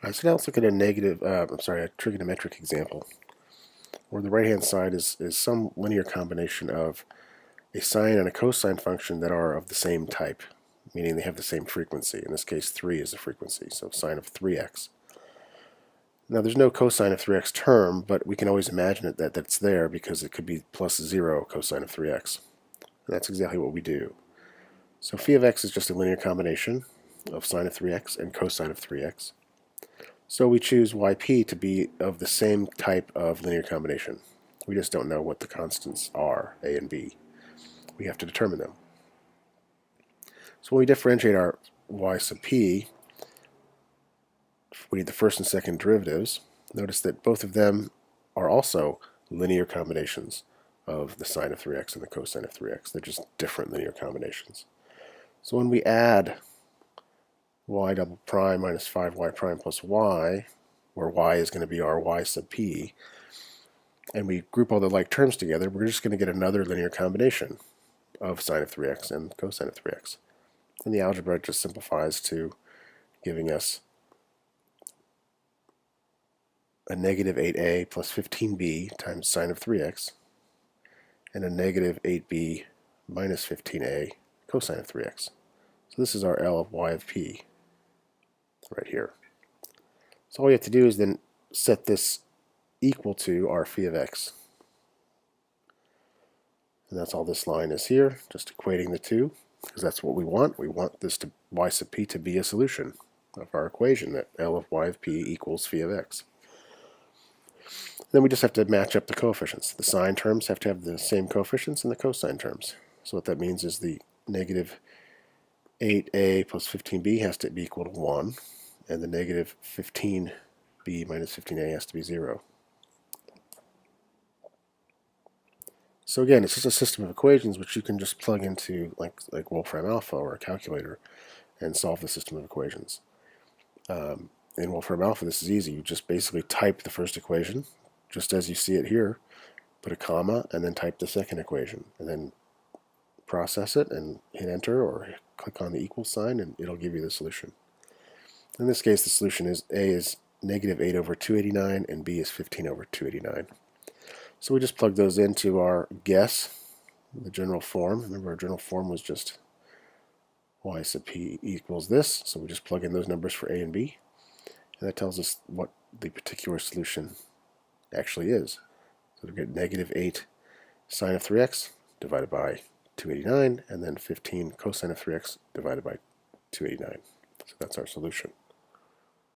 So now let's look at a a trigonometric example, where the right-hand side is some linear combination of a sine and a cosine function that are of the same type, meaning they have the same frequency. In this case, 3 is the frequency, so sine of 3x. Now there's no cosine of 3x term, but we can always imagine that that's there because it could be plus 0 cosine of 3x. And that's exactly what we do. So phi of x is just a linear combination of sine of 3x and cosine of 3x. So we choose yp to be of the same type of linear combination. We just don't know what the constants are, a and b. We have to determine them. So when we differentiate our y sub p, we need the first and second derivatives. Notice that both of them are also linear combinations of the sine of 3x and the cosine of 3x. They're just different linear combinations. So when we add y double prime minus 5y prime plus y, where y is going to be our y sub p, and we group all the like terms together, we're just going to get another linear combination of sine of 3x and cosine of 3x. And the algebra just simplifies to giving us a negative 8a plus 15b times sine of 3x and a negative 8b minus 15a cosine of 3x. So this is our L of y of p right here. So all we have to do is then set this equal to our phi of x. And that's all this line is here, just equating the two, because that's what we want. We want this to y sub p to be a solution of our equation, that L of y of p equals phi of x. Then we just have to match up the coefficients. The sine terms have to have the same coefficients and the cosine terms. So what that means is the negative 8a plus 15b has to be equal to 1, and the negative 15b minus 15a has to be 0. So again, it's just a system of equations which you can just plug into like Wolfram Alpha or a calculator and solve the system of equations. In Wolfram Alpha, this is easy. You just basically type the first equation, just as you see it here, put a comma, and then type the second equation, and then process it and hit enter or click on the equal sign, and it'll give you the solution. In this case, the solution is a is negative 8 over 289 and b is 15 over 289. So we just plug those into our guess, the general form. Remember, our general form was just y sub p equals this, so we just plug in those numbers for a and b, and that tells us what the particular solution actually is. So we get negative 8 sine of 3x divided by 289, and then 15 cosine of 3x divided by 289. So that's our solution.